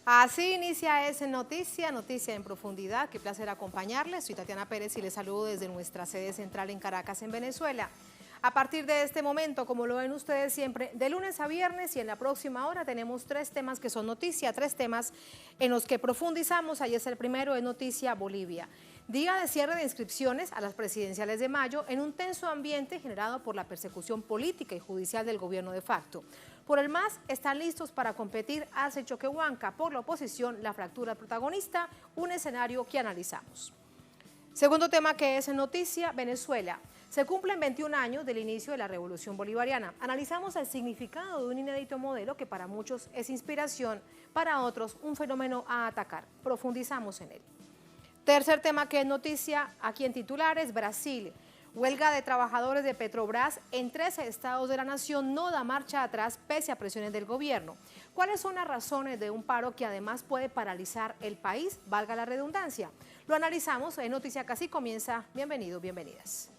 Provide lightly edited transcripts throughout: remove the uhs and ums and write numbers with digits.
Así inicia Es Noticia, Noticia en Profundidad. Qué placer acompañarles. Soy Tatiana Pérez y les saludo desde nuestra sede central en Caracas, en Venezuela. A partir de este momento, como lo ven ustedes siempre, de lunes a viernes y en la próxima hora tenemos 3 temas que son noticia, 3 temas en los que profundizamos. Ahí es el primero, es Noticia Bolivia. Día de cierre de inscripciones a las presidenciales de mayo en un tenso ambiente generado por la persecución política y judicial del gobierno de facto. Por el MAS están listos para competir Arce y Choquehuanca. Por la oposición, la fractura protagonista, un escenario que analizamos. Segundo tema que es en noticia, Venezuela. Se cumplen 21 años del inicio de la Revolución Bolivariana. Analizamos el significado de un inédito modelo que para muchos es inspiración, para otros un fenómeno a atacar. Profundizamos en él. Tercer tema que es noticia, aquí en titulares, Brasil. Huelga de trabajadores de Petrobras en 13 estados de la nación no da marcha atrás pese a presiones del gobierno. ¿Cuáles son las razones de un paro que además puede paralizar el país? Valga la redundancia. Lo analizamos en Noticia Casi comienza. Bienvenidos, bienvenidas.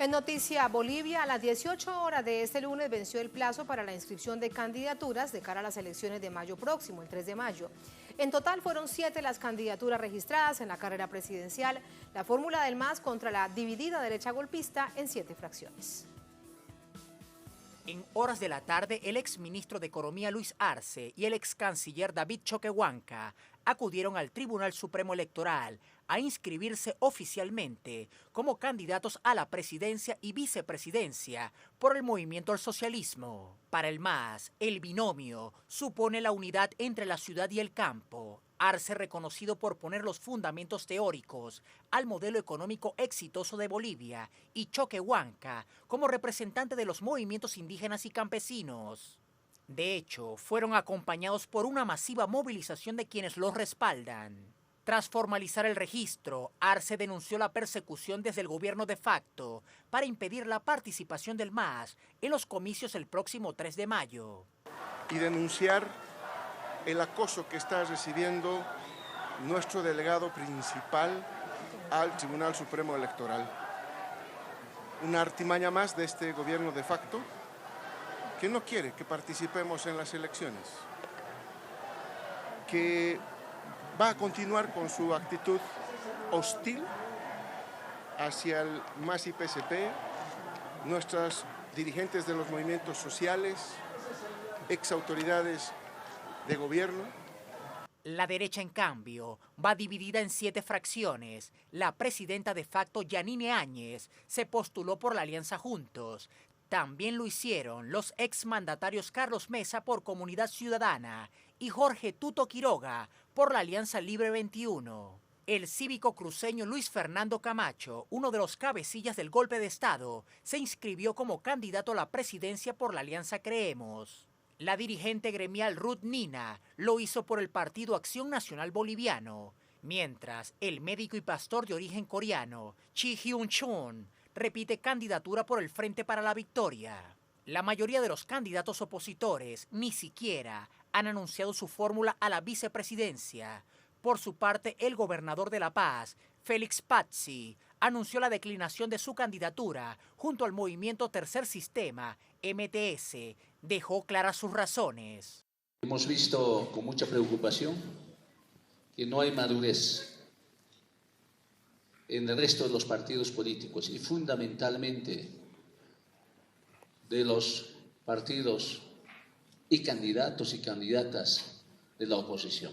En Noticia Bolivia, a las 18 horas de este lunes venció el plazo para la inscripción de candidaturas de cara a las elecciones de mayo próximo, el 3 de mayo. En total fueron 7 las candidaturas registradas en la carrera presidencial, la fórmula del MAS contra la dividida derecha golpista en 7 fracciones. En horas de la tarde, el exministro de Economía Luis Arce y el excanciller David Choquehuanca acudieron al Tribunal Supremo Electoral a inscribirse oficialmente como candidatos a la presidencia y vicepresidencia por el Movimiento al Socialismo. Para el MAS, el binomio supone la unidad entre la ciudad y el campo. Arce, reconocido por poner los fundamentos teóricos al modelo económico exitoso de Bolivia, y Choquehuanca como representante de los movimientos indígenas y campesinos. De hecho, fueron acompañados por una masiva movilización de quienes los respaldan. Tras formalizar el registro, Arce denunció la persecución desde el gobierno de facto para impedir la participación del MAS en los comicios el próximo 3 de mayo. Y denunciar el acoso que está recibiendo nuestro delegado principal al Tribunal Supremo Electoral. Una artimaña más de este gobierno de facto que no quiere que participemos en las elecciones, que va a continuar con su actitud hostil hacia el MAS y PSP, nuestras dirigentes de los movimientos sociales, exautoridades de gobierno. La derecha, en cambio, va dividida en 7 fracciones. La presidenta de facto, Yanine Áñez, se postuló por la Alianza Juntos. También lo hicieron los exmandatarios Carlos Mesa por Comunidad Ciudadana y Jorge Tuto Quiroga por la Alianza Libre 21. El cívico cruceño Luis Fernando Camacho, uno de los cabecillas del golpe de Estado, se inscribió como candidato a la presidencia por la Alianza Creemos. La dirigente gremial Ruth Nina lo hizo por el Partido Acción Nacional Boliviano, mientras el médico y pastor de origen coreano, Chi Hyun Chun, repite candidatura por el Frente para la Victoria. La mayoría de los candidatos opositores ni siquiera han anunciado su fórmula a la vicepresidencia. Por su parte, el gobernador de La Paz, Félix Pazzi, anunció la declinación de su candidatura junto al movimiento Tercer Sistema, MTS. Dejó claras sus razones. Hemos visto con mucha preocupación que no hay madurez en el resto de los partidos políticos y fundamentalmente de los partidos y candidatos y candidatas de la oposición.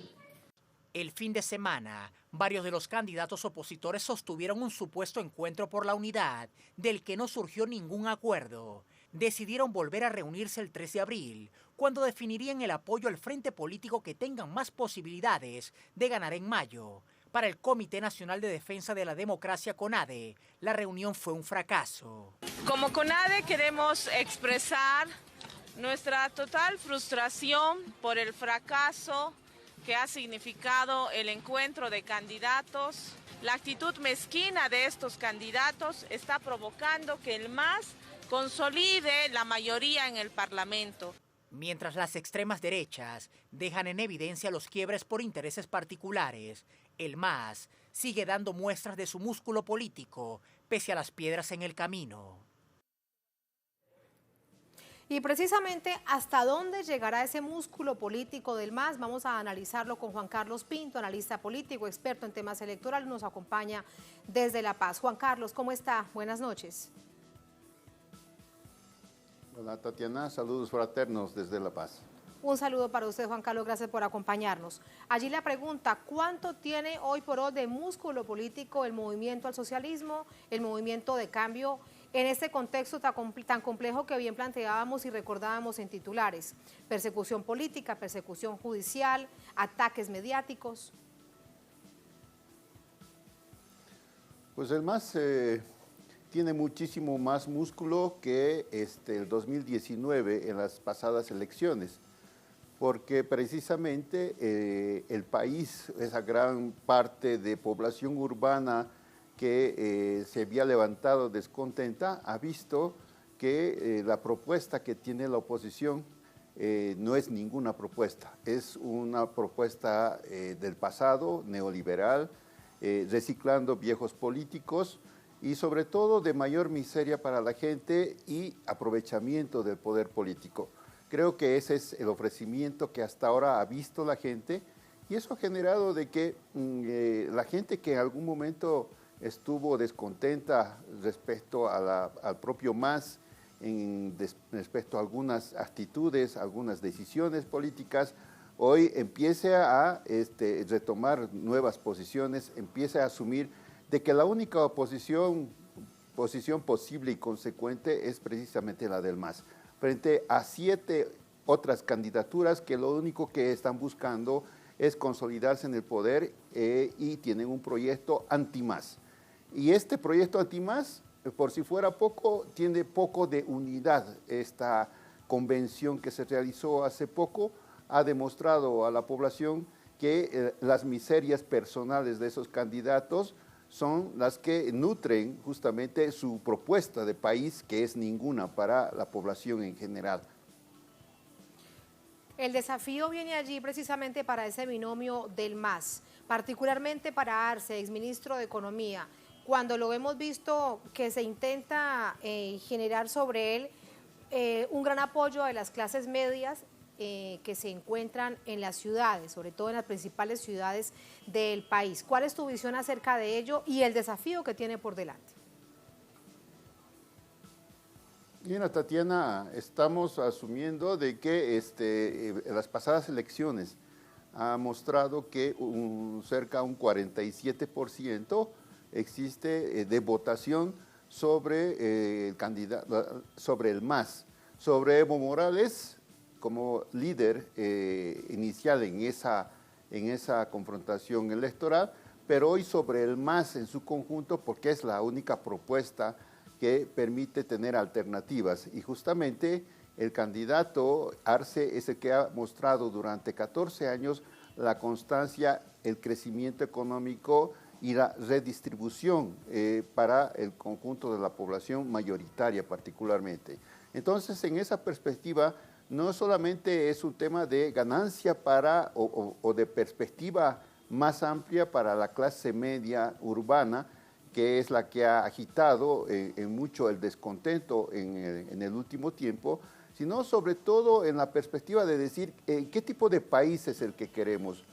El fin de semana, varios de los candidatos opositores sostuvieron un supuesto encuentro por la unidad, del que no surgió ningún acuerdo. Decidieron volver a reunirse el 3 de abril, cuando definirían el apoyo al frente político que tengan más posibilidades de ganar en mayo. Para el Comité Nacional de Defensa de la Democracia, CONADE, la reunión fue un fracaso. Como CONADE queremos expresar Nuestra total frustración por el fracaso que ha significado el encuentro de candidatos. La actitud mezquina de estos candidatos está provocando que el MAS consolide la mayoría en el Parlamento. Mientras las extremas derechas dejan en evidencia los quiebres por intereses particulares, el MAS sigue dando muestras de su músculo político, pese a las piedras en el camino. Y precisamente hasta dónde llegará ese músculo político del MAS, vamos a analizarlo con Juan Carlos Pinto, analista político, experto en temas electorales, nos acompaña desde La Paz. Juan Carlos, ¿cómo está? Buenas noches. Hola Tatiana, saludos fraternos desde La Paz. Un saludo para usted, Juan Carlos, gracias por acompañarnos. Allí la pregunta, ¿cuánto tiene hoy por hoy de músculo político el movimiento al socialismo, el movimiento de cambio, en este contexto tan complejo que bien planteábamos y recordábamos en titulares? Persecución política, persecución judicial, ataques mediáticos. Pues el MAS tiene muchísimo más músculo que el 2019 en las pasadas elecciones, porque precisamente el país, esa gran parte de población urbana que se había levantado descontenta, ha visto que la propuesta que tiene la oposición no es ninguna propuesta, es una propuesta del pasado, neoliberal, reciclando viejos políticos y sobre todo de mayor miseria para la gente y aprovechamiento del poder político. Creo que ese es el ofrecimiento que hasta ahora ha visto la gente y eso ha generado de que la gente que en algún momento estuvo descontenta respecto a al propio MAS, respecto a algunas actitudes, algunas decisiones políticas, hoy empiece a retomar nuevas posiciones, empiece a asumir de que la única posición posible y consecuente es precisamente la del MAS, frente a 7 otras candidaturas que lo único que están buscando es consolidarse en el poder y tienen un proyecto anti-MAS. Y este proyecto anti-MAS, por si fuera poco, tiene poco de unidad. Esta convención que se realizó hace poco ha demostrado a la población que las miserias personales de esos candidatos son las que nutren justamente su propuesta de país, que es ninguna para la población en general. El desafío viene allí precisamente para ese binomio del MAS, particularmente para Arce, exministro de Economía, cuando lo hemos visto que se intenta generar sobre él un gran apoyo de las clases medias que se encuentran en las ciudades, sobre todo en las principales ciudades del país. ¿Cuál es tu visión acerca de ello y el desafío que tiene por delante? Mira, Tatiana, estamos asumiendo de que las pasadas elecciones ha mostrado que cerca de un 47% existe de votación sobre el candidato, sobre el MAS, sobre Evo Morales como líder inicial en esa confrontación electoral, pero hoy sobre el MAS en su conjunto, porque es la única propuesta que permite tener alternativas. Y justamente el candidato Arce es el que ha mostrado durante 14 años la constancia, el crecimiento económico y la redistribución para el conjunto de la población mayoritaria particularmente. Entonces, en esa perspectiva, no solamente es un tema de ganancia para o de perspectiva más amplia para la clase media urbana, que es la que ha agitado en mucho el descontento en el último tiempo, sino sobre todo en la perspectiva de decir qué tipo de país es el que queremos,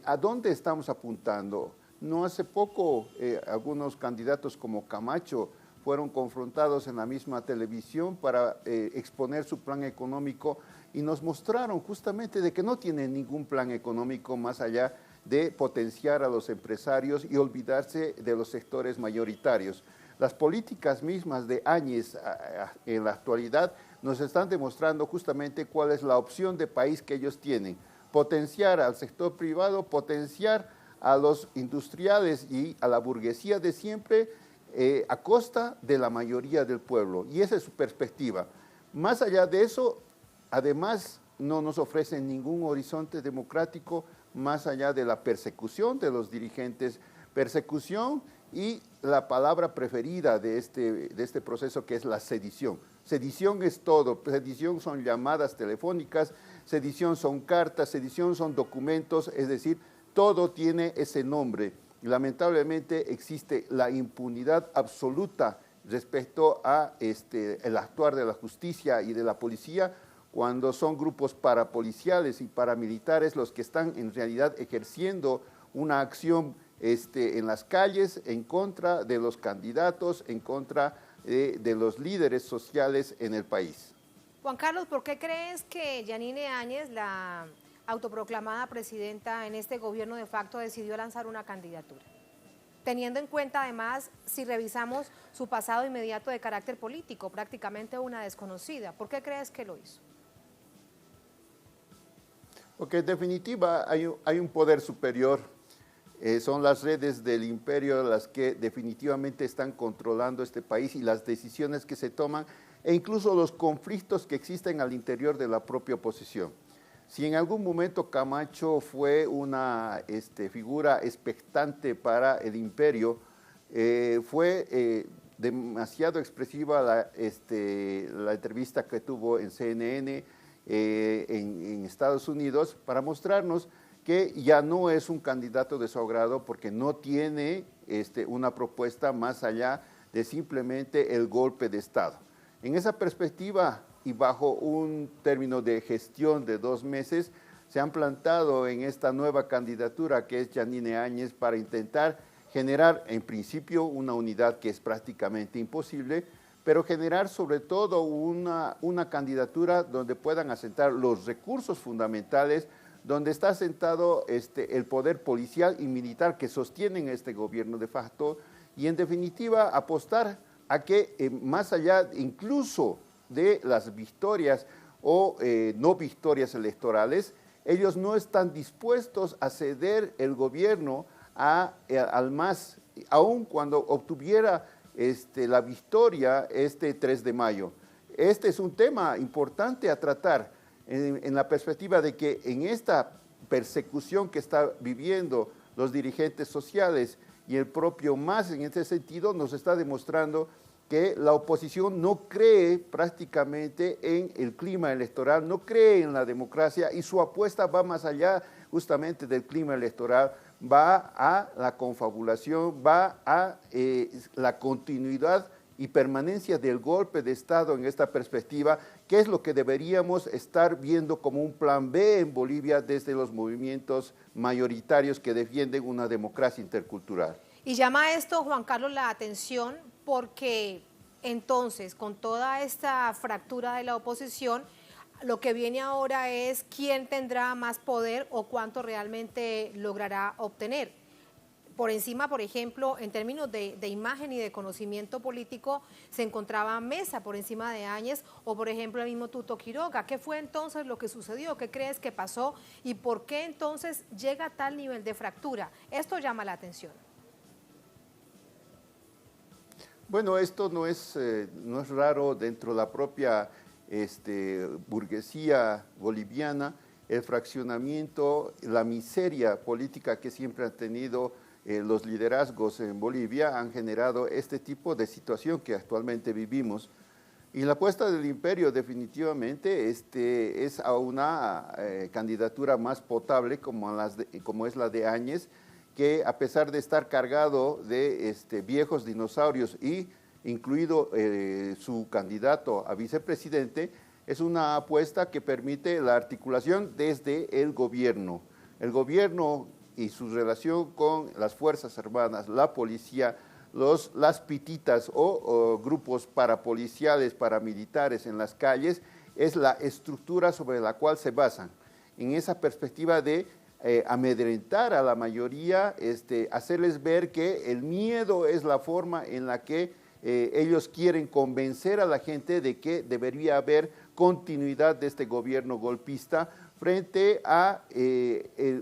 a dónde estamos apuntando. No hace poco algunos candidatos como Camacho fueron confrontados en la misma televisión para exponer su plan económico y nos mostraron justamente de que no tienen ningún plan económico más allá de potenciar a los empresarios y olvidarse de los sectores mayoritarios. Las políticas mismas de Áñez en la actualidad nos están demostrando justamente cuál es la opción de país que ellos tienen. Potenciar al sector privado, potenciar a los industriales y a la burguesía de siempre a costa de la mayoría del pueblo. Y esa es su perspectiva. Más allá de eso, además no nos ofrecen ningún horizonte democrático más allá de la persecución de los dirigentes, persecución y la palabra preferida de este proceso, que es la sedición. Sedición es todo, sedición son llamadas telefónicas, sedición son cartas, sedición son documentos, es decir, todo tiene ese nombre. Lamentablemente existe la impunidad absoluta respecto a el actuar de la justicia y de la policía, cuando son grupos parapoliciales y paramilitares los que están en realidad ejerciendo una acción en las calles en contra de los candidatos, en contra de los líderes sociales en el país. Juan Carlos, ¿por qué crees que Yanine Áñez, la autoproclamada presidenta en este gobierno de facto, decidió lanzar una candidatura? Teniendo en cuenta además, si revisamos su pasado inmediato de carácter político, prácticamente una desconocida. ¿Por qué crees que lo hizo? Porque en definitiva hay un poder superior, son las redes del imperio las que definitivamente están controlando este país y las decisiones que se toman e incluso los conflictos que existen al interior de la propia oposición. Si en algún momento Camacho fue una figura expectante para el imperio, fue demasiado expresiva la entrevista que tuvo en CNN en Estados Unidos para mostrarnos que ya no es un candidato de su agrado porque no tiene una propuesta más allá de simplemente el golpe de Estado. En esa perspectiva y bajo un término de gestión de 2 meses, se han plantado en esta nueva candidatura que es Yanine Áñez para intentar generar en principio una unidad que es prácticamente imposible, pero generar sobre todo una candidatura donde puedan asentar los recursos fundamentales, donde está asentado el poder policial y militar que sostienen este gobierno de facto, y en definitiva apostar a que más allá incluso de las victorias o no victorias electorales, ellos no están dispuestos a ceder el gobierno al MAS, aun cuando obtuviera la victoria 3 de mayo. Este es un tema importante a tratar en la perspectiva de que en esta persecución que está viviendo los dirigentes sociales y el propio MAS en este sentido nos está demostrando que la oposición no cree prácticamente en el clima electoral, no cree en la democracia y su apuesta va más allá justamente del clima electoral, va a la confabulación, va a la continuidad y permanencia del golpe de Estado en esta perspectiva, que es lo que deberíamos estar viendo como un plan B en Bolivia desde los movimientos mayoritarios que defienden una democracia intercultural. Y llama esto, Juan Carlos, la atención porque entonces, con toda esta fractura de la oposición, lo que viene ahora es quién tendrá más poder o cuánto realmente logrará obtener. Por encima, por ejemplo, en términos de imagen y de conocimiento político, se encontraba Mesa por encima de Áñez o, por ejemplo, el mismo Tuto Quiroga. ¿Qué fue entonces lo que sucedió? ¿Qué crees que pasó? ¿Y por qué entonces llega a tal nivel de fractura? Esto llama la atención. Bueno, esto no es raro dentro de la propia burguesía boliviana, el fraccionamiento, la miseria política que siempre han tenido los liderazgos en Bolivia han generado este tipo de situación que actualmente vivimos. Y la apuesta del imperio definitivamente es a una candidatura más potable como es la de Áñez, que a pesar de estar cargado de viejos dinosaurios y incluido su candidato a vicepresidente, es una apuesta que permite la articulación desde el gobierno. El gobierno y su relación con las Fuerzas Armadas, la policía, las pititas o grupos parapoliciales, paramilitares en las calles, es la estructura sobre la cual se basan. En esa perspectiva de amedrentar a la mayoría, hacerles ver que el miedo es la forma en la que ellos quieren convencer a la gente de que debería haber continuidad de este gobierno golpista frente a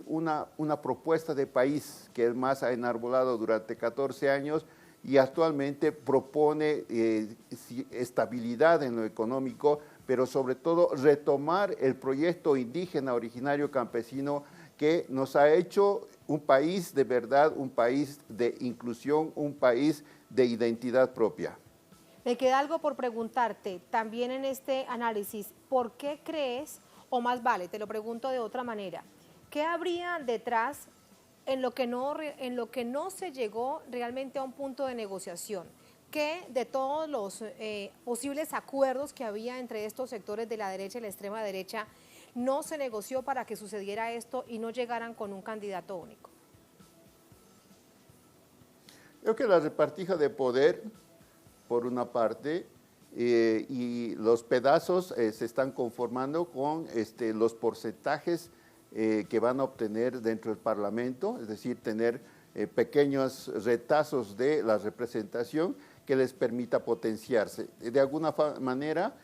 una propuesta de país que el MAS ha enarbolado durante 14 años y actualmente propone estabilidad en lo económico, pero sobre todo retomar el proyecto indígena originario campesino que nos ha hecho un país de verdad, un país de inclusión, un país de identidad propia. Me queda algo por preguntarte también en este análisis. ¿Por qué crees, o más vale, te lo pregunto de otra manera, qué habría detrás en lo que no se llegó realmente a un punto de negociación? ¿Qué de todos los posibles acuerdos que había entre estos sectores de la derecha y la extrema derecha no se negoció para que sucediera esto y no llegaran con un candidato único? Creo que la repartija de poder, por una parte, y los pedazos se están conformando con los porcentajes que van a obtener dentro del Parlamento, es decir, tener pequeños retazos de la representación que les permita potenciarse. De alguna manera,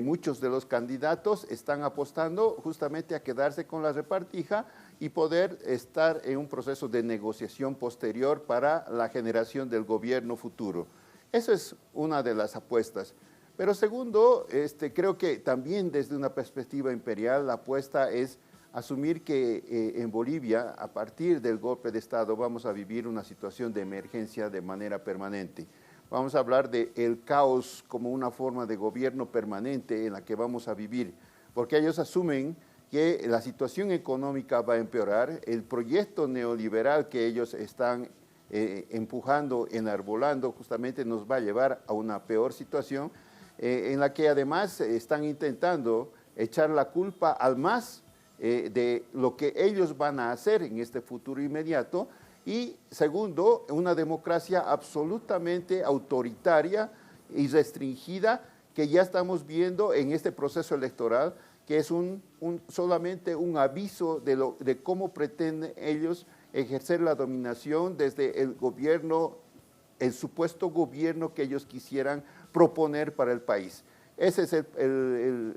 muchos de los candidatos están apostando justamente a quedarse con la repartija y poder estar en un proceso de negociación posterior para la generación del gobierno futuro. Esa es una de las apuestas. Pero segundo, creo que también desde una perspectiva imperial la apuesta es asumir que en Bolivia, a partir del golpe de Estado, vamos a vivir una situación de emergencia de manera permanente. Vamos a hablar del caos como una forma de gobierno permanente en la que vamos a vivir, porque ellos asumen que la situación económica va a empeorar, el proyecto neoliberal que ellos están empujando, enarbolando, justamente nos va a llevar a una peor situación, en la que además están intentando echar la culpa al MAS de lo que ellos van a hacer en este futuro inmediato. Y segundo, una democracia absolutamente autoritaria y restringida que ya estamos viendo en este proceso electoral, que es solamente un aviso de cómo pretenden ellos ejercer la dominación desde el gobierno, el supuesto gobierno que ellos quisieran proponer para el país. Esa es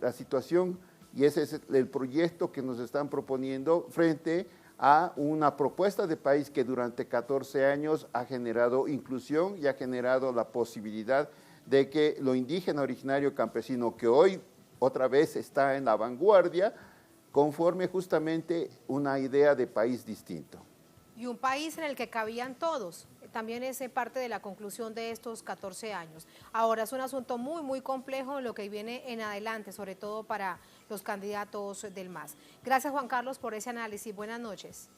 la situación y ese es el proyecto que nos están proponiendo frente a una propuesta de país que durante 14 años ha generado inclusión y ha generado la posibilidad de que lo indígena originario campesino, que hoy otra vez está en la vanguardia, conforme justamente una idea de país distinto. Y un país en el que cabían todos, también es parte de la conclusión de estos 14 años. Ahora es un asunto muy, muy complejo en lo que viene en adelante, sobre todo para los candidatos del MAS. Gracias, Juan Carlos, por ese análisis. Buenas noches.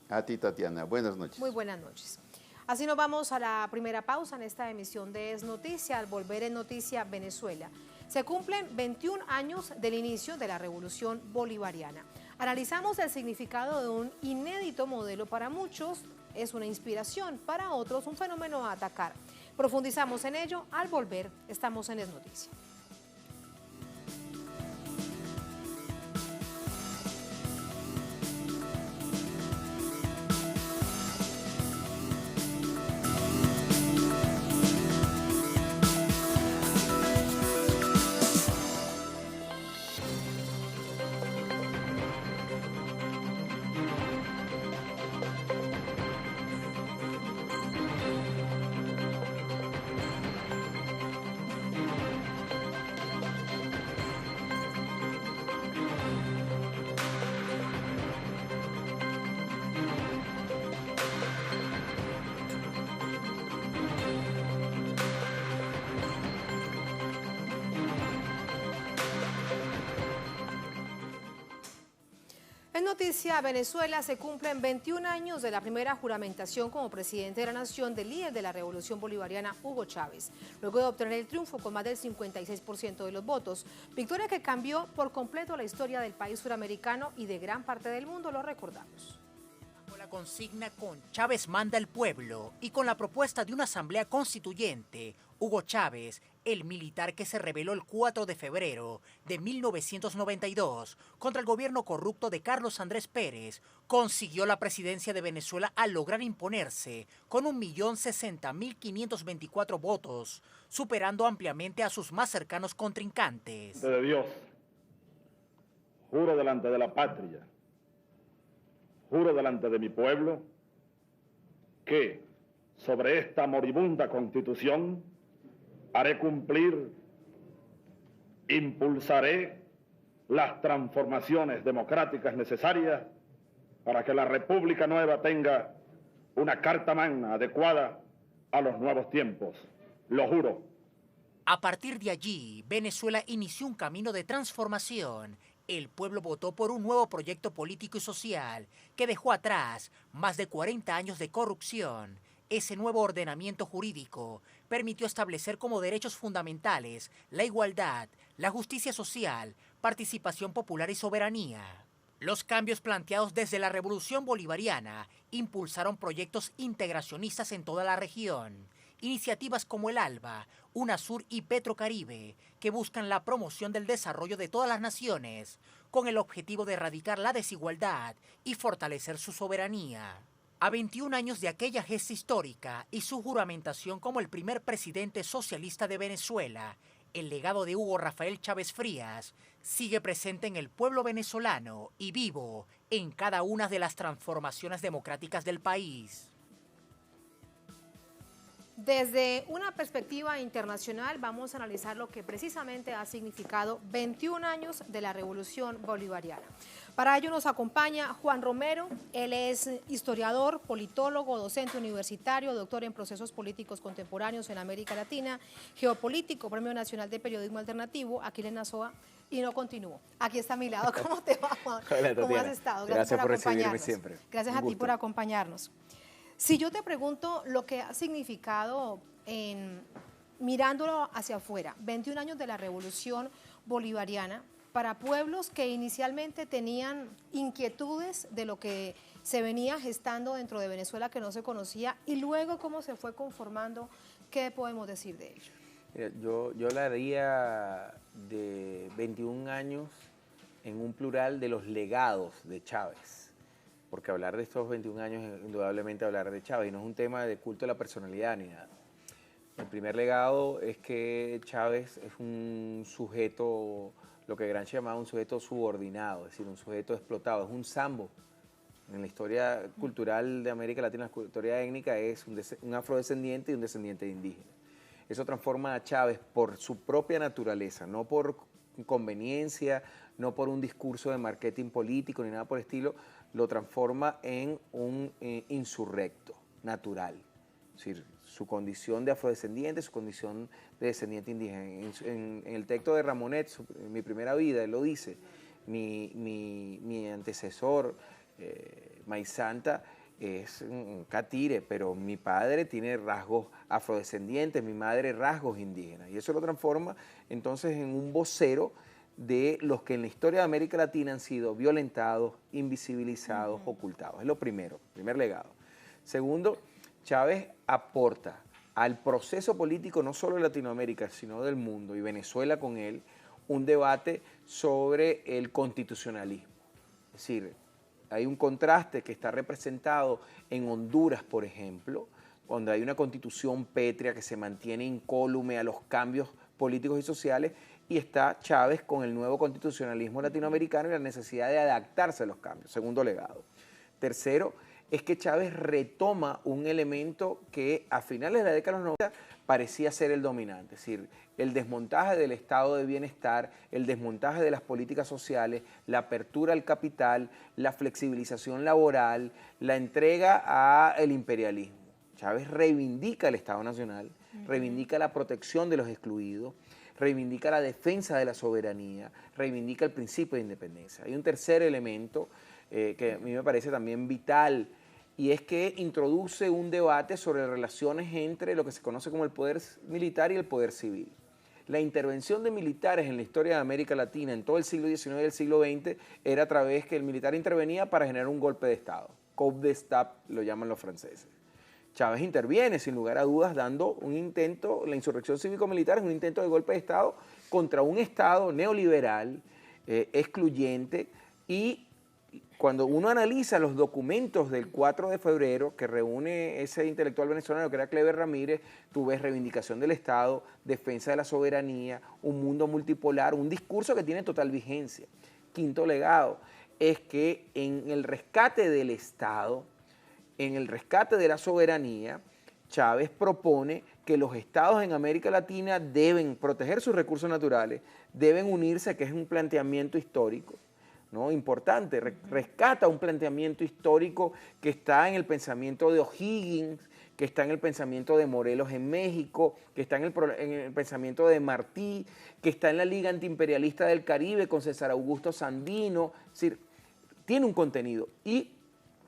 A ti, Tatiana. Buenas noches. Muy buenas noches. Así nos vamos a la primera pausa en esta emisión de Es Noticia. Al volver en Noticia Venezuela, se cumplen 21 años del inicio de la Revolución Bolivariana. Analizamos el significado de un inédito modelo. Para muchos es una inspiración, para otros un fenómeno a atacar. Profundizamos en ello al volver. Estamos en Es Noticia. En Noticia Venezuela se cumplen 21 años de la primera juramentación como presidente de la nación del líder de la Revolución Bolivariana, Hugo Chávez, luego de obtener el triunfo con más del 56% de los votos, victoria que cambió por completo la historia del país suramericano y de gran parte del mundo, lo recordamos. Con la consigna con Chávez manda el pueblo y con la propuesta de una asamblea constituyente, Hugo Chávez, el militar que se rebeló el 4 de febrero de 1992 contra el gobierno corrupto de Carlos Andrés Pérez, consiguió la presidencia de Venezuela al lograr imponerse con 1.060.524 votos, superando ampliamente a sus más cercanos contrincantes. De Dios, juro delante de la patria, juro delante de mi pueblo, que sobre esta moribunda Constitución haré cumplir Impulsaré las transformaciones democráticas necesarias para que la República Nueva tenga una carta magna adecuada a los nuevos tiempos. Lo juro. A partir de allí, Venezuela inició un camino de transformación. El pueblo votó por un nuevo proyecto político y social que dejó atrás más de 40 años de corrupción. Ese nuevo ordenamiento jurídico permitió establecer como derechos fundamentales la igualdad, la justicia social, participación popular y soberanía. Los cambios planteados desde la Revolución Bolivariana impulsaron proyectos integracionistas en toda la región. Iniciativas como el ALBA, UNASUR y Petrocaribe, que buscan la promoción del desarrollo de todas las naciones, con el objetivo de erradicar la desigualdad y fortalecer su soberanía. A 21 años de aquella gesta histórica y su juramentación como el primer presidente socialista de Venezuela, el legado de Hugo Rafael Chávez Frías sigue presente en el pueblo venezolano y vivo en cada una de las transformaciones democráticas del país. Desde una perspectiva internacional vamos a analizar lo que precisamente ha significado 21 años de la Revolución Bolivariana. Para ello nos acompaña Juan Romero, él es historiador, politólogo, docente universitario, doctor en procesos políticos contemporáneos en América Latina, geopolítico, Premio Nacional de Periodismo Alternativo, Aquiles Nazoa, y no continúo. Aquí está a mi lado. ¿Cómo te va, Juan? Hola, ¿Cómo has estado? Gracias por recibirme siempre. Gracias a ti por acompañarnos. Si yo te pregunto lo que ha significado, mirándolo hacia afuera, 21 años de la Revolución Bolivariana, para pueblos que inicialmente tenían inquietudes de lo que se venía gestando dentro de Venezuela que no se conocía, y luego cómo se fue conformando, ¿qué podemos decir de ello? Mira, yo la haría de 21 años en un plural de los legados de Chávez. Porque hablar de estos 21 años es indudablemente hablar de Chávez, y no es un tema de culto a la personalidad ni nada. El primer legado es que Chávez es un sujeto, lo que Gramsci llamaba un sujeto subordinado, es decir, un sujeto explotado, es un sambo. En la historia cultural de América Latina, la historia étnica, es un afrodescendiente y un descendiente de indígena. Eso transforma a Chávez por su propia naturaleza, no por conveniencia, no por un discurso de marketing político ni nada por el estilo, lo transforma en un insurrecto natural. Es decir, su condición de afrodescendiente, su condición de descendiente indígena. En el texto de Ramonet, Mi primera vida, él lo dice, mi antecesor, Maíz Santa, es un catire, pero mi padre tiene rasgos afrodescendientes, mi madre rasgos indígenas. Y eso lo transforma entonces en un vocero de los que en la historia de América Latina han sido violentados, invisibilizados, ocultados. Es lo primero, primer legado. Segundo, Chávez aporta al proceso político no solo de Latinoamérica, sino del mundo, y Venezuela con él, un debate sobre el constitucionalismo. Es decir, hay un contraste que está representado en Honduras, por ejemplo, donde hay una constitución pétrea que se mantiene incólume a los cambios políticos y sociales, y está Chávez con el nuevo constitucionalismo latinoamericano y la necesidad de adaptarse a los cambios. Segundo legado. Tercero, es que Chávez retoma un elemento que a finales de la década de los 90 parecía ser el dominante, es decir, el desmontaje del estado de bienestar, el desmontaje de las políticas sociales, la apertura al capital, la flexibilización laboral, la entrega al imperialismo. Chávez reivindica el Estado Nacional, reivindica la protección de los excluidos, reivindica la defensa de la soberanía, reivindica el principio de independencia. Hay un tercer elemento que a mí me parece también vital, y es que introduce un debate sobre relaciones entre lo que se conoce como el poder militar y el poder civil. La intervención de militares en la historia de América Latina en todo el siglo XIX y el siglo XX era a través que el militar intervenía para generar un golpe de Estado. Coup d'État lo llaman los franceses. Chávez interviene, sin lugar a dudas, dando un intento, la insurrección cívico-militar es un intento de golpe de Estado contra un Estado neoliberal, excluyente, y cuando uno analiza los documentos del 4 de febrero que reúne ese intelectual venezolano que era Cleber Ramírez, tú ves reivindicación del Estado, defensa de la soberanía, un mundo multipolar, un discurso que tiene total vigencia. Quinto legado es que en el rescate del Estado, en el rescate de la soberanía, Chávez propone que los estados en América Latina deben proteger sus recursos naturales, deben unirse, que es un planteamiento histórico, ¿no? Importante, rescata un planteamiento histórico que está en el pensamiento de O'Higgins, que está en el pensamiento de Morelos en México, que está en el pensamiento de Martí, que está en la Liga Antiimperialista del Caribe con César Augusto Sandino. Es decir, tiene un contenido. Y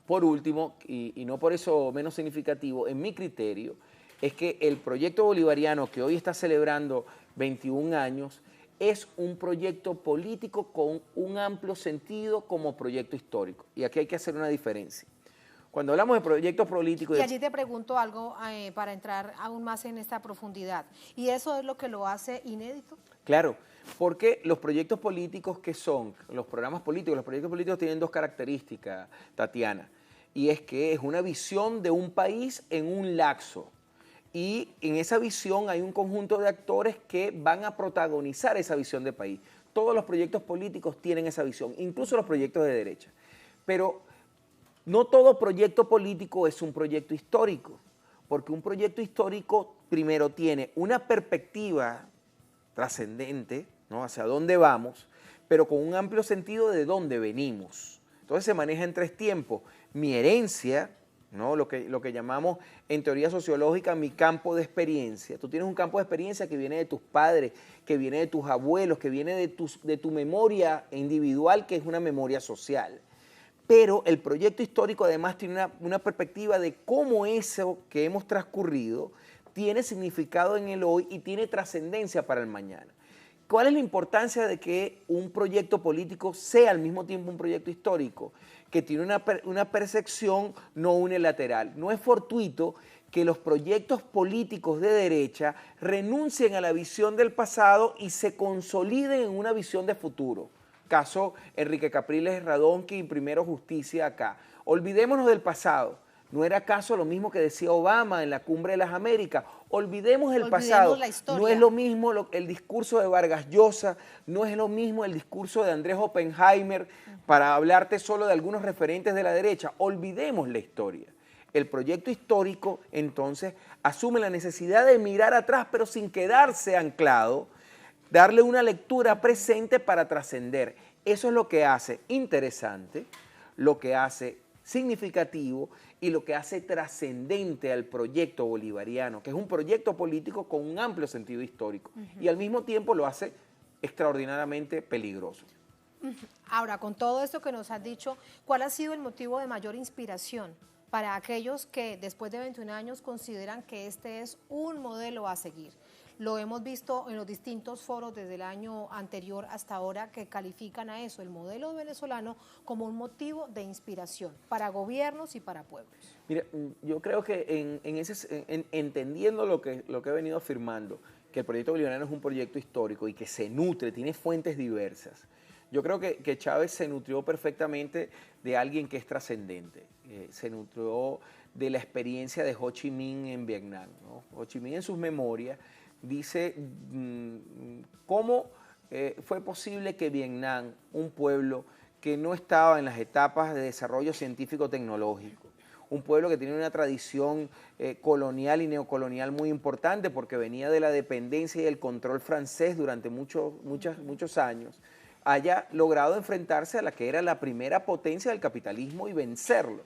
por último, y no por eso menos significativo, en mi criterio, es que el proyecto bolivariano que hoy está celebrando 21 años es un proyecto político con un amplio sentido como proyecto histórico. Y aquí hay que hacer una diferencia. Cuando hablamos de proyectos políticos... Y allí te pregunto algo para entrar aún más en esta profundidad. ¿Y eso es lo que lo hace inédito? Claro, porque los proyectos políticos, ¿qué son? Los programas políticos, los proyectos políticos tienen dos características, Tatiana, y es que es una visión de un país en un lapso. Y en esa visión hay un conjunto de actores que van a protagonizar esa visión de país. Todos los proyectos políticos tienen esa visión, incluso los proyectos de derecha. Pero no todo proyecto político es un proyecto histórico, porque un proyecto histórico primero tiene una perspectiva trascendente, ¿no? Hacia dónde vamos, pero con un amplio sentido de dónde venimos. Entonces se maneja en tres tiempos. Mi herencia, ¿no? Lo que llamamos en teoría sociológica mi campo de experiencia. Tú tienes un campo de experiencia que viene de tus padres, que viene de tus abuelos, que viene de tu memoria individual, que es una memoria social. Pero el proyecto histórico además tiene una perspectiva de cómo eso que hemos transcurrido tiene significado en el hoy y tiene trascendencia para el mañana. ¿Cuál es la importancia de que un proyecto político sea al mismo tiempo un proyecto histórico? Que tiene una percepción no unilateral. No es fortuito que los proyectos políticos de derecha renuncien a la visión del pasado y se consoliden en una visión de futuro. Caso Enrique Capriles Radón, que imprimió justicia acá. Olvidémonos del pasado. ¿No era acaso lo mismo que decía Obama en la Cumbre de las Américas? Olvidemos el pasado. La historia. No es lo mismo el discurso de Vargas Llosa, no es lo mismo el discurso de Andrés Oppenheimer, para hablarte solo de algunos referentes de la derecha. Olvidemos la historia. El proyecto histórico, entonces, asume la necesidad de mirar atrás, pero sin quedarse anclado, darle una lectura presente para trascender. Eso es lo que hace interesante, lo que hace significativo y lo que hace trascendente al proyecto bolivariano, que es un proyecto político con un amplio sentido histórico y al mismo tiempo lo hace extraordinariamente peligroso. Ahora, con todo esto que nos has dicho, ¿cuál ha sido el motivo de mayor inspiración para aquellos que después de 21 años consideran que este es un modelo a seguir? Lo hemos visto en los distintos foros desde el año anterior hasta ahora que califican a eso, el modelo venezolano, como un motivo de inspiración para gobiernos y para pueblos. Mira, yo creo que entendiendo lo que he venido afirmando, que el proyecto bolivariano es un proyecto histórico y que se nutre, tiene fuentes diversas. Yo creo que Chávez se nutrió perfectamente de alguien que es trascendente. Se nutrió de la experiencia de Ho Chi Minh en Vietnam, ¿no? Ho Chi Minh en sus memorias dice cómo fue posible que Vietnam, un pueblo que no estaba en las etapas de desarrollo científico-tecnológico, un pueblo que tiene una tradición colonial y neocolonial muy importante porque venía de la dependencia y el control francés durante muchos años, haya logrado enfrentarse a la que era la primera potencia del capitalismo y vencerlo.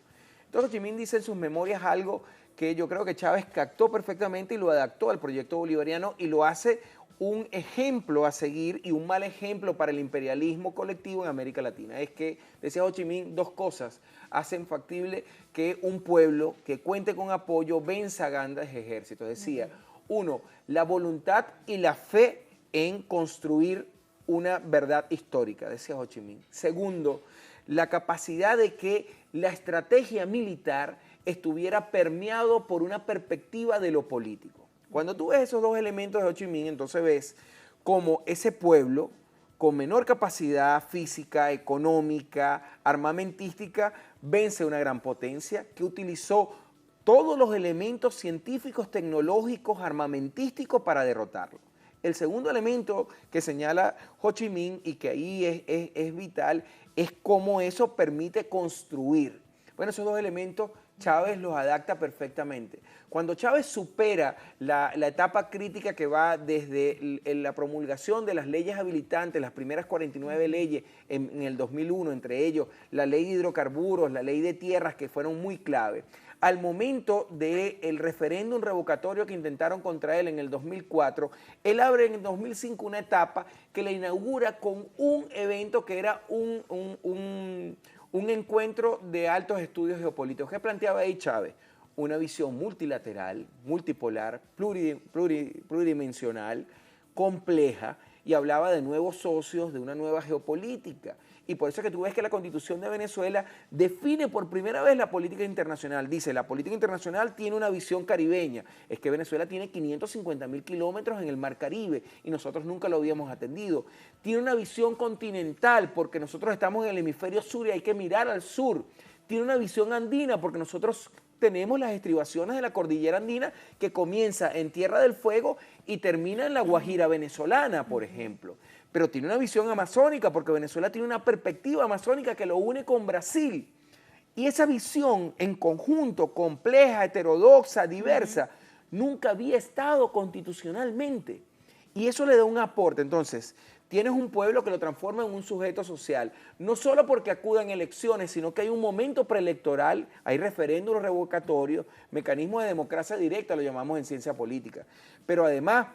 Entonces Ho Chi Minh dice en sus memorias algo que yo creo que Chávez captó perfectamente y lo adaptó al proyecto bolivariano y lo hace un ejemplo a seguir y un mal ejemplo para el imperialismo colectivo en América Latina. Es que, decía Ho Chi Minh, dos cosas hacen factible que un pueblo que cuente con apoyo venza a grandes ejércitos. Decía, uno, la voluntad y la fe en construir una verdad histórica, decía Ho Chi Minh. Segundo, la capacidad de que la estrategia militar estuviera permeado por una perspectiva de lo político. Cuando tú ves esos dos elementos de Ho Chi Minh, entonces ves cómo ese pueblo, con menor capacidad física, económica, armamentística, vence una gran potencia que utilizó todos los elementos científicos, tecnológicos, armamentísticos para derrotarlo. El segundo elemento que señala Ho Chi Minh y que ahí es vital es cómo eso permite construir. Bueno, esos dos elementos Chávez los adapta perfectamente. Cuando Chávez supera la etapa crítica que va desde la promulgación de las leyes habilitantes, las primeras 49 leyes en el 2001, entre ellos la ley de hidrocarburos, la ley de tierras, que fueron muy clave, al momento del referéndum revocatorio que intentaron contra él en el 2004, él abre en el 2005 una etapa que la inaugura con un evento que era un encuentro de altos estudios geopolíticos. ¿Qué planteaba ahí Chávez? Una visión multilateral, multipolar, pluridimensional, compleja, y hablaba de nuevos socios, de una nueva geopolítica. Y por eso es que tú ves que la Constitución de Venezuela define por primera vez la política internacional. Dice, la política internacional tiene una visión caribeña. Es que Venezuela tiene 550.000 kilómetros en el Mar Caribe y nosotros nunca lo habíamos atendido. Tiene una visión continental porque nosotros estamos en el hemisferio sur y hay que mirar al sur. Tiene una visión andina porque nosotros tenemos las estribaciones de la cordillera andina que comienza en Tierra del Fuego y termina en la Guajira venezolana, por ejemplo. Pero tiene una visión amazónica porque Venezuela tiene una perspectiva amazónica que lo une con Brasil. Y esa visión en conjunto, compleja, heterodoxa, diversa, nunca había estado constitucionalmente. Y eso le da un aporte. Entonces, tienes un pueblo que lo transforma en un sujeto social, no solo porque acudan elecciones, sino que hay un momento preelectoral, hay referéndums revocatorios, mecanismos de democracia directa, lo llamamos en ciencia política. Pero además,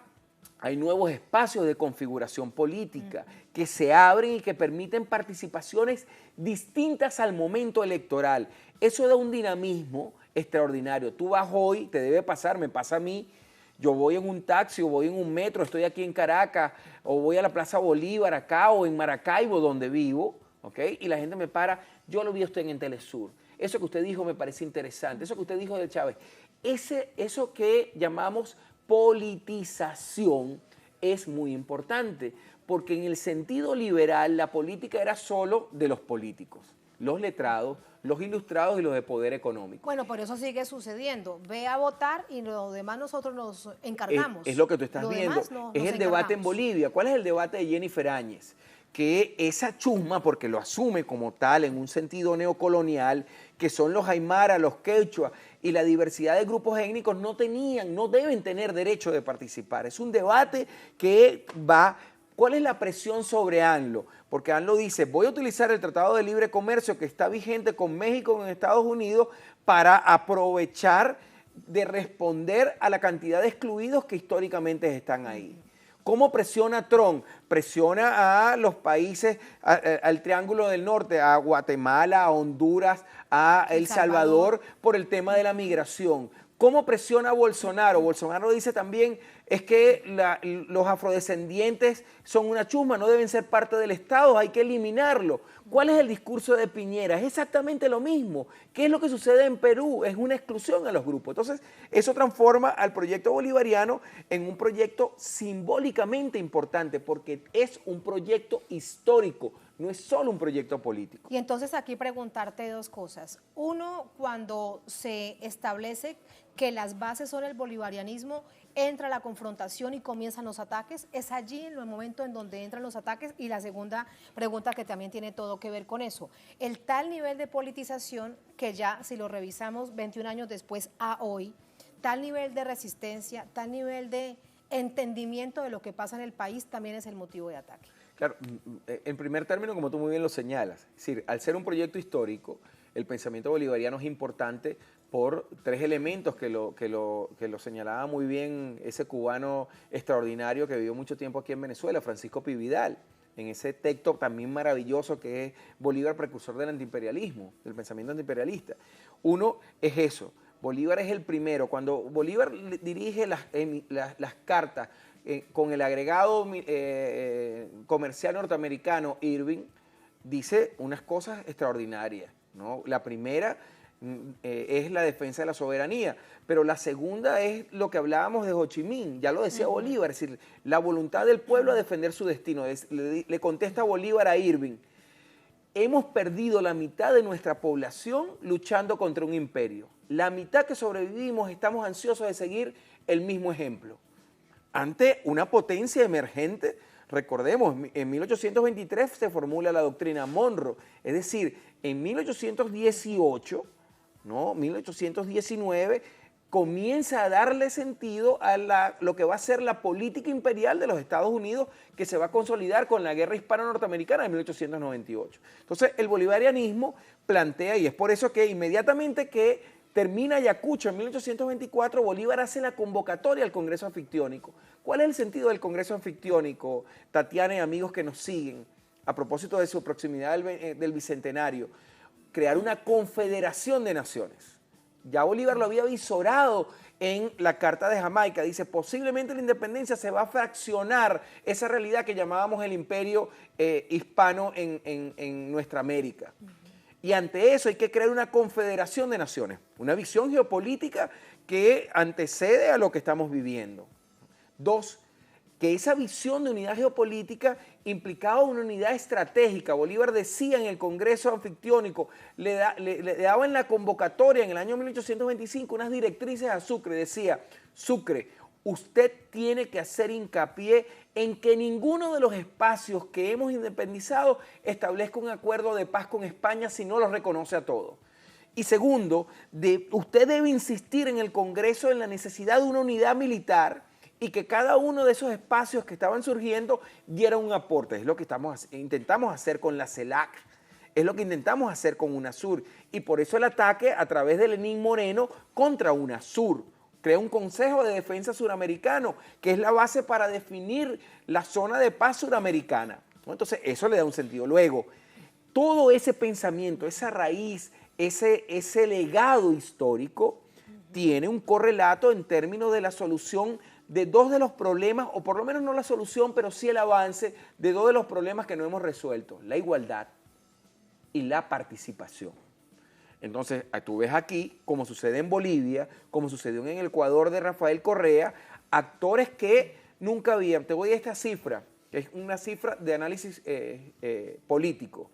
hay nuevos espacios de configuración política que se abren y que permiten participaciones distintas al momento electoral. Eso da un dinamismo extraordinario. Tú vas hoy, te debe pasar, me pasa a mí, yo voy en un taxi o voy en un metro, estoy aquí en Caracas o voy a la Plaza Bolívar acá o en Maracaibo donde vivo, ¿ok? Y la gente me para, yo lo vi a usted en Telesur. Eso que usted dijo me parece interesante, eso que usted dijo de Chávez. Eso que llamamos politización es muy importante, porque en el sentido liberal la política era solo de los políticos, los letrados, los ilustrados y los de poder económico. Bueno, por eso sigue sucediendo. Ve a votar y lo demás nosotros nos encargamos. Es lo que tú estás viendo. Es el debate en Bolivia. ¿Cuál es el debate de Jennifer Áñez? Que esa chusma, porque lo asume como tal en un sentido neocolonial, que son los aymara, los quechua y la diversidad de grupos étnicos no deben tener derecho de participar. Es un debate que va. ¿Cuál es la presión sobre ANLO? Porque ANLO dice, voy a utilizar el Tratado de Libre Comercio que está vigente con México y con Estados Unidos para aprovechar de responder a la cantidad de excluidos que históricamente están ahí. ¿Cómo presiona Trump? Presiona a los países, al Triángulo del Norte, a Guatemala, a Honduras, a El Salvador, por el tema de la migración. ¿Cómo presiona a Bolsonaro? Bolsonaro dice también, es que los afrodescendientes son una chusma, no deben ser parte del Estado, hay que eliminarlo. ¿Cuál es el discurso de Piñera? Es exactamente lo mismo. ¿Qué es lo que sucede en Perú? Es una exclusión a los grupos. Entonces, eso transforma al proyecto bolivariano en un proyecto simbólicamente importante, porque es un proyecto histórico, no es solo un proyecto político. Y entonces aquí preguntarte dos cosas. Uno, cuando se establece que las bases son el bolivarianismo, entra la confrontación y comienzan los ataques, es allí en el momento en donde entran los ataques. Y la segunda pregunta, que también tiene todo que ver con eso, el tal nivel de politización que ya, si lo revisamos 21 años después a hoy, tal nivel de resistencia, tal nivel de entendimiento de lo que pasa en el país, también es el motivo de ataque. Claro, en primer término, como tú muy bien lo señalas, es decir, al ser un proyecto histórico, el pensamiento bolivariano es importante por tres elementos que lo señalaba muy bien ese cubano extraordinario que vivió mucho tiempo aquí en Venezuela, Francisco Pi Vidal, en ese texto también maravilloso que es Bolívar, precursor del antiimperialismo, del pensamiento antiimperialista. Uno es eso, Bolívar es el primero. Cuando Bolívar dirige las cartas con el agregado comercial norteamericano Irving, dice unas cosas extraordinarias, ¿no? La primera es la defensa de la soberanía, pero la segunda es lo que hablábamos de Ho Chi Minh, ya lo decía Bolívar, es decir, la voluntad del pueblo a defender su destino. Le contesta Bolívar a Irving, hemos perdido la mitad de nuestra población luchando contra un imperio. La mitad que sobrevivimos estamos ansiosos de seguir el mismo ejemplo. Ante una potencia emergente, recordemos, en 1823 se formula la doctrina Monroe, es decir, en 1818 ¿no? 1819 comienza a darle sentido a lo que va a ser la política imperial de los Estados Unidos, que se va a consolidar con la Guerra Hispano-Norteamericana de 1898. Entonces, el bolivarianismo plantea, y es por eso que inmediatamente que termina Ayacucho en 1824, Bolívar hace la convocatoria al Congreso Anfictiónico. ¿Cuál es el sentido del Congreso Anfictiónico, Tatiana y amigos que nos siguen, a propósito de su proximidad del Bicentenario? Crear una confederación de naciones. Ya Bolívar lo había visorado en la Carta de Jamaica. Dice, posiblemente la independencia se va a fraccionar esa realidad que llamábamos el imperio hispano en nuestra América. Y ante eso hay que crear una confederación de naciones, una visión geopolítica que antecede a lo que estamos viviendo. 2, que esa visión de unidad geopolítica implicaba una unidad estratégica. Bolívar decía en el Congreso Anfictiónico, le daba en la convocatoria en el año 1825 unas directrices a Sucre. Decía, Sucre, usted tiene que hacer hincapié en que ninguno de los espacios que hemos independizado establezca un acuerdo de paz con España si no los reconoce a todos. Y segundo, usted debe insistir en el Congreso en la necesidad de una unidad militar y que cada uno de esos espacios que estaban surgiendo diera un aporte. Es lo que intentamos hacer con la CELAC, es lo que intentamos hacer con UNASUR, y por eso el ataque a través de Lenín Moreno contra UNASUR. Crea un Consejo de Defensa Suramericano, que es la base para definir la zona de paz suramericana. Entonces, eso le da un sentido. Luego, todo ese pensamiento, esa raíz, ese legado histórico, tiene un correlato en términos de la solución de dos de los problemas, o por lo menos no la solución, pero sí el avance de dos de los problemas que no hemos resuelto, la igualdad y la participación. Entonces, tú ves aquí, como sucede en Bolivia, como sucedió en el Ecuador de Rafael Correa, actores que nunca habían. Te voy a esta cifra, que es una cifra de análisis político.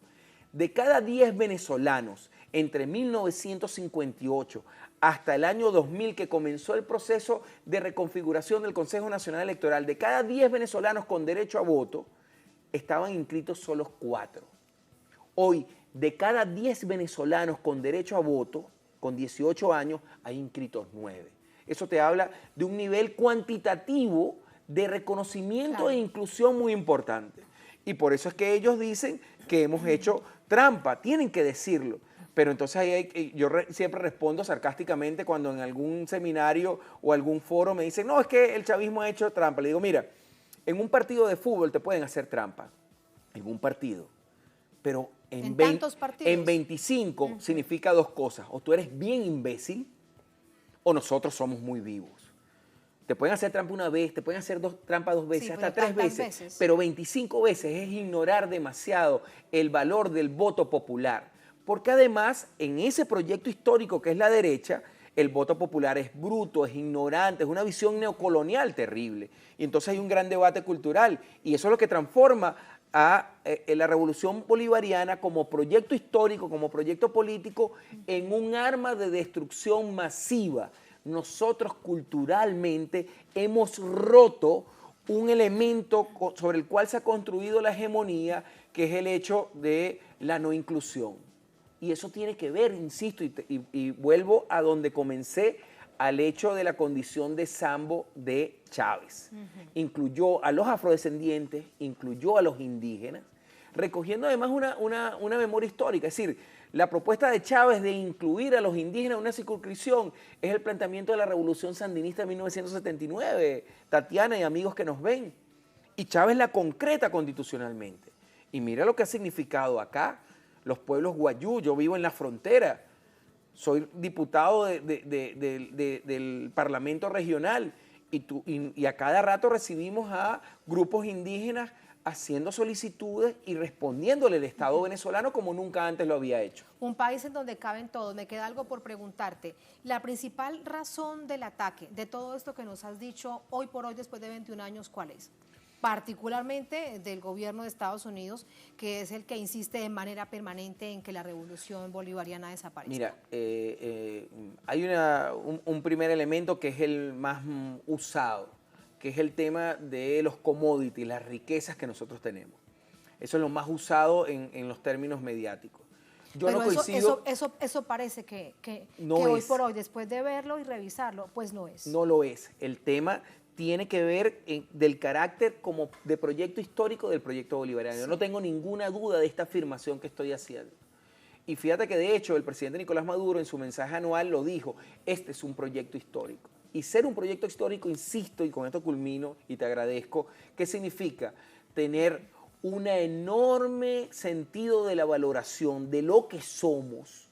De cada 10 venezolanos entre 1958 hasta el año 2000, que comenzó el proceso de reconfiguración del Consejo Nacional Electoral, de cada 10 venezolanos con derecho a voto, estaban inscritos solo 4. Hoy, de cada 10 venezolanos con derecho a voto, con 18 años, hay inscritos 9. Eso te habla de un nivel cuantitativo de reconocimiento e inclusión muy importante. Y por eso es que ellos dicen que hemos hecho trampa, tienen que decirlo. Pero entonces yo siempre respondo sarcásticamente cuando en algún seminario o algún foro me dicen, no, es que el chavismo ha hecho trampa. Le digo, mira, en un partido de fútbol te pueden hacer trampa, en un partido, pero en 25 significa dos cosas, o tú eres bien imbécil o nosotros somos muy vivos. Te pueden hacer trampa una vez, te pueden hacer trampa 2 veces, sí, hasta 3 veces, pero 25 veces es ignorar demasiado el valor del voto popular. Porque además, en ese proyecto histórico que es la derecha, el voto popular es bruto, es ignorante, es una visión neocolonial terrible. Y entonces hay un gran debate cultural. Y eso es lo que transforma a la revolución bolivariana como proyecto histórico, como proyecto político, en un arma de destrucción masiva. Nosotros culturalmente hemos roto un elemento sobre el cual se ha construido la hegemonía, que es el hecho de la no inclusión. Y eso tiene que ver, insisto, y vuelvo a donde comencé, al hecho de la condición de sambo de Chávez. Incluyó a los afrodescendientes, incluyó a los indígenas, recogiendo además una memoria histórica. Es decir, la propuesta de Chávez de incluir a los indígenas en una circunscripción es el planteamiento de la Revolución Sandinista de 1979, Tatiana y amigos que nos ven. Y Chávez la concreta constitucionalmente. Y mira lo que ha significado acá. Los pueblos guayú, yo vivo en la frontera, soy diputado del Parlamento Regional y a cada rato recibimos a grupos indígenas haciendo solicitudes y respondiéndole el Estado venezolano como nunca antes lo había hecho. Un país en donde caben todos. Me queda algo por preguntarte. La principal razón del ataque, de todo esto que nos has dicho hoy por hoy, después de 21 años, ¿cuál es? Particularmente del gobierno de Estados Unidos, que es el que insiste de manera permanente en que la revolución bolivariana desaparezca. Mira, hay un primer elemento que es el más usado, que es el tema de los commodities, las riquezas que nosotros tenemos. Eso es lo más usado en los términos mediáticos. Yo Pero no coincido. eso parece que No hoy es. por hoy, después de verlo y revisarlo, pues no es. No lo es. El tema tiene que ver del carácter como de proyecto histórico del proyecto bolivariano. Yo no tengo ninguna duda de esta afirmación que estoy haciendo. Y fíjate que de hecho el presidente Nicolás Maduro en su mensaje anual lo dijo, este es un proyecto histórico. Y ser un proyecto histórico, insisto, y con esto culmino y te agradezco, ¿qué significa? Tener un enorme sentido de la valoración de lo que somos.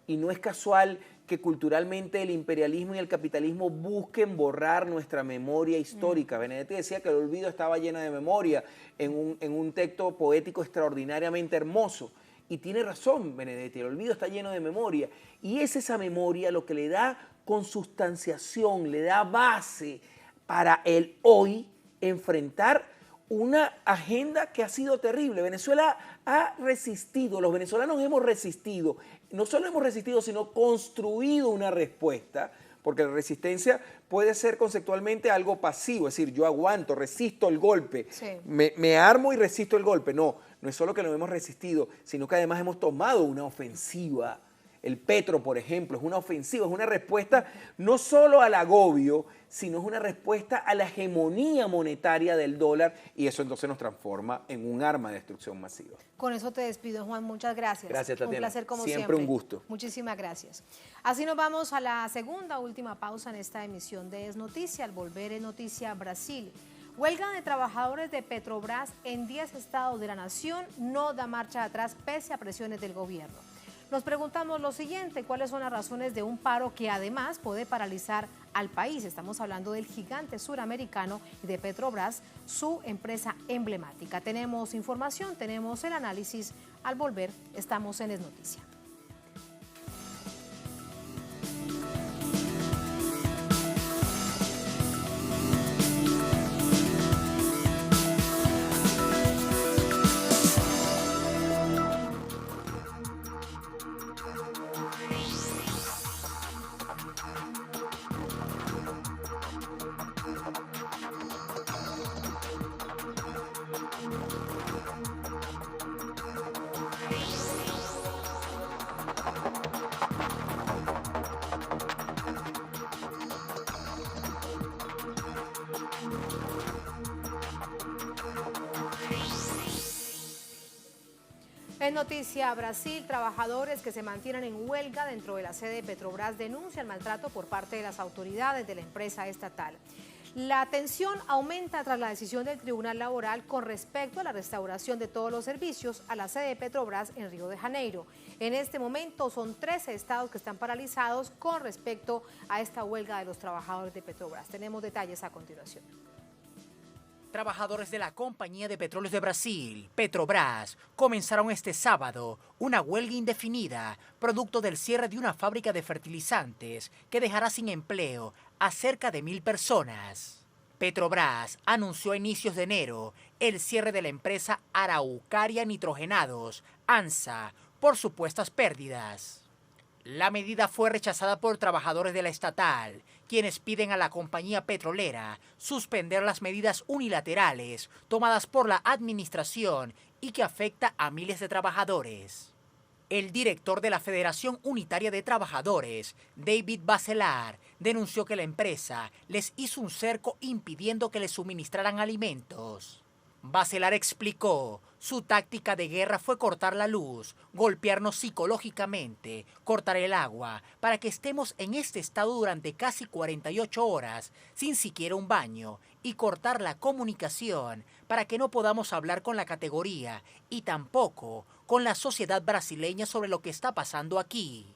Y no es casual que culturalmente el imperialismo y el capitalismo busquen borrar nuestra memoria histórica. Benedetti decía que el olvido estaba lleno de memoria en un texto poético extraordinariamente hermoso. Y tiene razón Benedetti, el olvido está lleno de memoria. Y es esa memoria lo que le da consustanciación, le da base para el hoy enfrentar una agenda que ha sido terrible. Venezuela ha resistido, los venezolanos hemos resistido, no solo hemos resistido, sino construido una respuesta, porque la resistencia puede ser conceptualmente algo pasivo, es decir, yo aguanto, resisto el golpe, me armo y resisto el golpe. No es solo que lo hemos resistido, sino que además hemos tomado una ofensiva. El petro, por ejemplo, es una ofensiva, es una respuesta no solo al agobio, sino es una respuesta a la hegemonía monetaria del dólar y eso entonces nos transforma en un arma de destrucción masiva. Con eso te despido, Juan. Muchas gracias. Gracias, Tatiana. Un placer como siempre. Siempre un gusto. Muchísimas gracias. Así nos vamos a la segunda, última pausa en esta emisión de Es Noticia. Al volver Es Noticia Brasil. Huelga de trabajadores de Petrobras en 10 estados de la nación no da marcha atrás pese a presiones del gobierno. Nos preguntamos lo siguiente, ¿cuáles son las razones de un paro que además puede paralizar al país? Estamos hablando del gigante suramericano y de Petrobras, su empresa emblemática. Tenemos información, tenemos el análisis. Al volver, estamos en Es Noticia. En Noticia Brasil, trabajadores que se mantienen en huelga dentro de la sede de Petrobras denuncian maltrato por parte de las autoridades de la empresa estatal. La tensión aumenta tras la decisión del Tribunal Laboral con respecto a la restauración de todos los servicios a la sede de Petrobras en Río de Janeiro. En este momento son 13 estados que están paralizados con respecto a esta huelga de los trabajadores de Petrobras. Tenemos detalles a continuación. Trabajadores de la Compañía de Petróleos de Brasil, Petrobras, comenzaron este sábado una huelga indefinida, producto del cierre de una fábrica de fertilizantes que dejará sin empleo a cerca de 1.000 personas. Petrobras anunció a inicios de enero el cierre de la empresa Araucaria Nitrogenados, ANSA, por supuestas pérdidas. La medida fue rechazada por trabajadores de la estatal, quienes piden a la compañía petrolera suspender las medidas unilaterales tomadas por la administración y que afecta a miles de trabajadores. El director de la Federación Unitaria de Trabajadores, David Bacelar, denunció que la empresa les hizo un cerco impidiendo que les suministraran alimentos. Bacelar explicó, su táctica de guerra fue cortar la luz, golpearnos psicológicamente, cortar el agua, para que estemos en este estado durante casi 48 horas, sin siquiera un baño, y cortar la comunicación para que no podamos hablar con la categoría y tampoco con la sociedad brasileña sobre lo que está pasando aquí.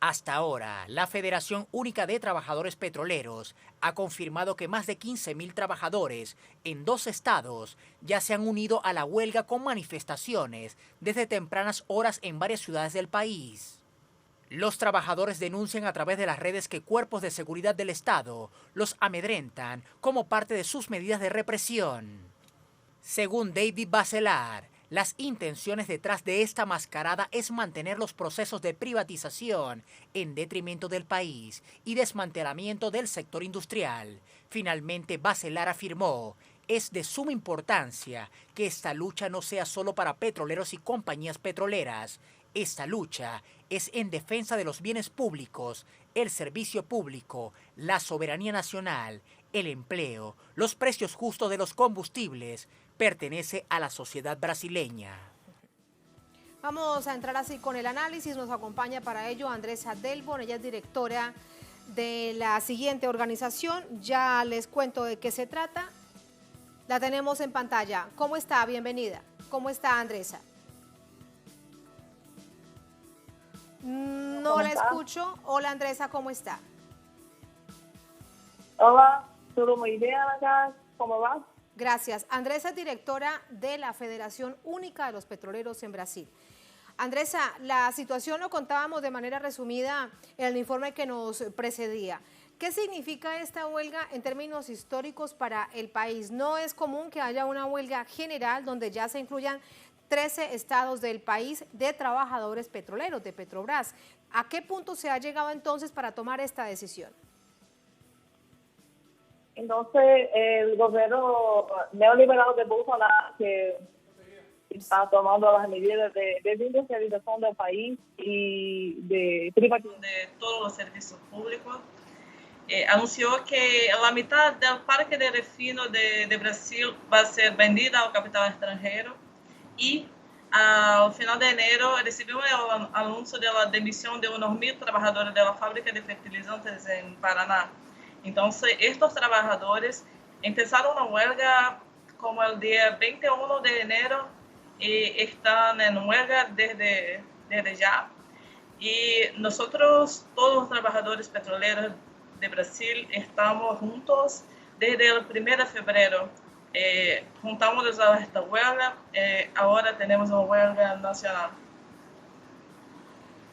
Hasta ahora, la Federación Única de Trabajadores Petroleros ha confirmado que más de 15.000 trabajadores en 2 estados ya se han unido a la huelga con manifestaciones desde tempranas horas en varias ciudades del país. Los trabajadores denuncian a través de las redes que cuerpos de seguridad del Estado los amedrentan como parte de sus medidas de represión. Según David Bacelar, las intenciones detrás de esta mascarada es mantener los procesos de privatización en detrimento del país y desmantelamiento del sector industrial. Finalmente, Bacelar afirmó, es de suma importancia que esta lucha no sea solo para petroleros y compañías petroleras. Esta lucha es en defensa de los bienes públicos, el servicio público, la soberanía nacional, el empleo, los precios justos de los combustibles. Pertenece a la sociedad brasileña. Vamos a entrar así con el análisis. Nos acompaña para ello Andresa Delbon, ella es directora de la siguiente organización. Ya les cuento de qué se trata. La tenemos en pantalla. ¿Cómo está? Bienvenida. ¿Cómo está, Andresa? No la escucho. Hola, Andresa, ¿cómo está? Hola, todo muy bien acá. ¿Cómo va? Gracias. Andresa es directora de la Federación Única de los Petroleros en Brasil. Andresa, la situación lo contábamos de manera resumida en el informe que nos precedía. ¿Qué significa esta huelga en términos históricos para el país? No es común que haya una huelga general donde ya se incluyan 13 estados del país de trabajadores petroleros, de Petrobras. ¿A qué punto se ha llegado entonces para tomar esta decisión? Entonces, el gobierno neoliberal de Bolsonaro, que está tomando las medidas de desindustrialización del país y de privatización de todos los servicios públicos, anunció que la mitad del parque de refino de Brasil va a ser vendida al capital extranjero y al final de enero recibimos el anuncio de la demisión de unos 1.000 trabajadores de la fábrica de fertilizantes en Paraná. Entonces, estos trabajadores empezaron una huelga como el día 21 de enero y están en huelga desde ya. Y nosotros, todos los trabajadores petroleros de Brasil, estamos juntos desde el 1 de febrero. Juntamos a esta huelga, ahora tenemos una huelga nacional.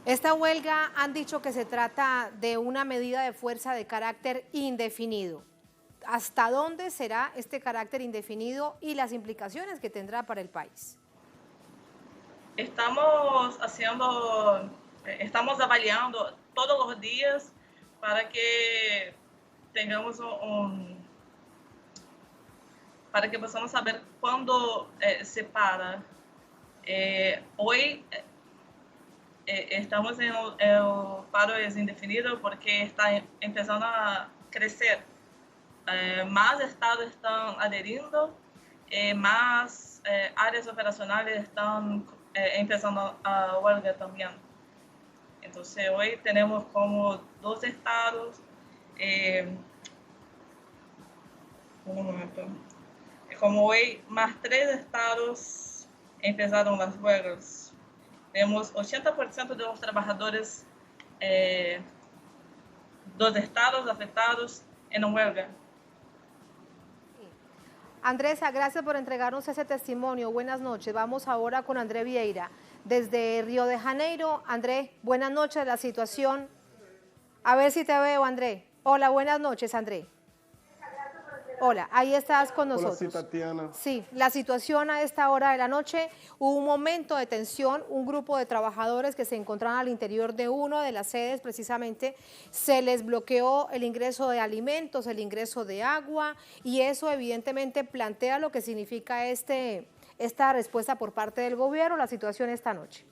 Esta huelga han dicho que se trata de una medida de fuerza de carácter indefinido. ¿Hasta dónde será este carácter indefinido y las implicaciones que tendrá para el país? Estamos avaliando todos los días para que tengamos para que possamos saber cuándo se para. Hoy estamos en el paro es indefinido porque está empezando a crecer. Más estados están adheriendo, más áreas operacionales están empezando a huelga también. Entonces hoy tenemos como 2 estados, un momento, como hoy más 3 estados empezaron las huelgas. Tenemos 80% de los trabajadores, 2 estados afectados en huelga. Andresa, gracias por entregarnos ese testimonio. Buenas noches. Vamos ahora con André Vieira, desde Río de Janeiro. André, buenas noches, la situación. A ver si te veo, André. Hola, buenas noches, André. Hola, ahí estás con nosotros. Hola, sí, Tatiana. Sí, la situación a esta hora de la noche, hubo un momento de tensión, un grupo de trabajadores que se encontraban al interior de una de las sedes, precisamente, se les bloqueó el ingreso de alimentos, el ingreso de agua, y eso evidentemente plantea lo que significa esta respuesta por parte del gobierno, la situación esta noche.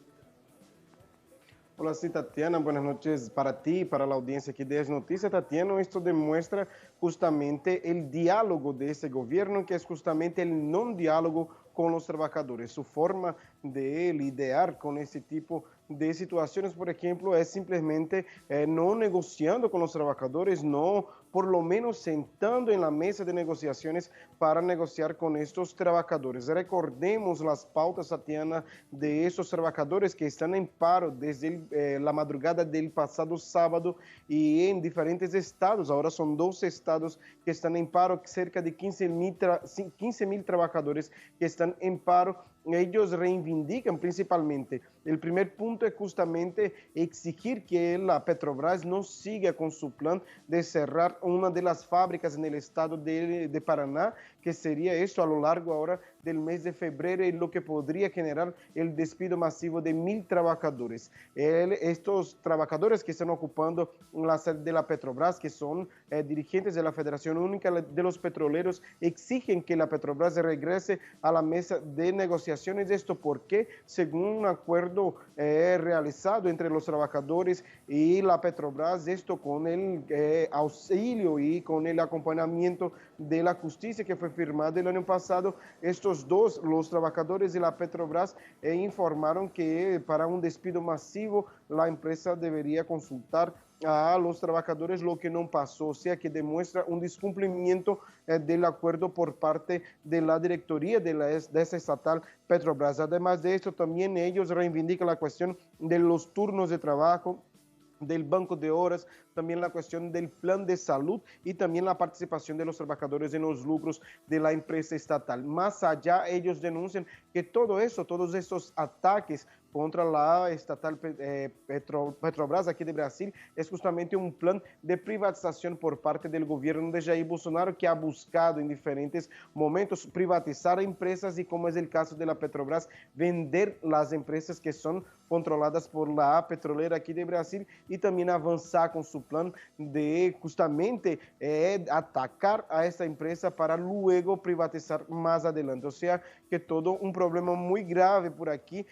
Hola, sí, Tatiana, buenas noches para ti y para la audiencia aquí de Es Noticia. Tatiana, esto demuestra justamente el diálogo de este gobierno, que es justamente el no diálogo con los trabajadores. Su forma de lidiar con este tipo de situaciones, por ejemplo, es simplemente no negociando con los trabajadores, no por lo menos sentando en la mesa de negociaciones para negociar con estos trabajadores. Recordemos las pautas, Tatiana, de estos trabajadores que están en paro desde la madrugada del pasado sábado y en diferentes estados. Ahora son 12 estados que están en paro, cerca de 15.000 trabajadores que están en paro. Ellos reivindican principalmente, el primer punto es justamente exigir que la Petrobras no siga con su plan de cerrar una de las fábricas en el estado de Paraná, que sería eso a lo largo ahora del mes de febrero y lo que podría generar el despido masivo de 1.000 trabajadores. Estos trabajadores que están ocupando la sede de la Petrobras, que son dirigentes de la Federación Única de los Petroleros, exigen que la Petrobras regrese a la mesa de negociaciones. Esto porque, según un acuerdo realizado entre los trabajadores y la Petrobras, esto con el auxilio y con el acompañamiento de la justicia que fue firmado el año pasado, estos dos, los trabajadores de la Petrobras, informaron que para un despido masivo la empresa debería consultar a los trabajadores, lo que no pasó, o sea que demuestra un descumplimiento del acuerdo por parte de la directoría de esa estatal Petrobras. Además de esto, también ellos reivindican la cuestión de los turnos de trabajo, del banco de horas, también la cuestión del plan de salud y también la participación de los trabajadores en los lucros de la empresa estatal. Más allá, ellos denuncian que todo eso, todos estos ataques contra la estatal Petrobras aquí de Brasil es justamente un plan de privatización por parte del gobierno de Jair Bolsonaro, que ha buscado en diferentes momentos privatizar empresas y, como es el caso de la Petrobras, vender las empresas que son controladas por la petrolera aquí de Brasil y también avanzar con su plan de justamente atacar a esta empresa para luego privatizar más adelante. O sea que todo un problema muy grave por aquí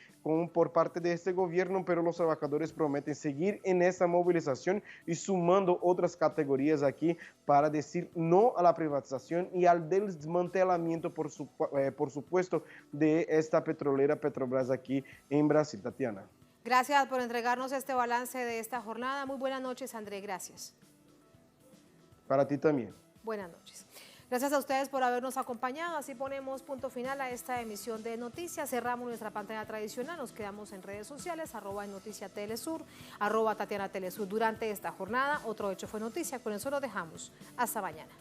por parte de este gobierno, pero los trabajadores prometen seguir en esa movilización y sumando otras categorías aquí para decir no a la privatización y al desmantelamiento, por supuesto, de esta petrolera Petrobras aquí en Brasil. Tatiana. Gracias por entregarnos este balance de esta jornada. Muy buenas noches, André. Gracias. Para ti también. Buenas noches. Gracias a ustedes por habernos acompañado. Así ponemos punto final a esta emisión de noticias. Cerramos nuestra pantalla tradicional. Nos quedamos en redes sociales, @noticiatelesur, @TatianaTelesur. Durante esta jornada, otro hecho fue noticia. Con eso lo dejamos. Hasta mañana.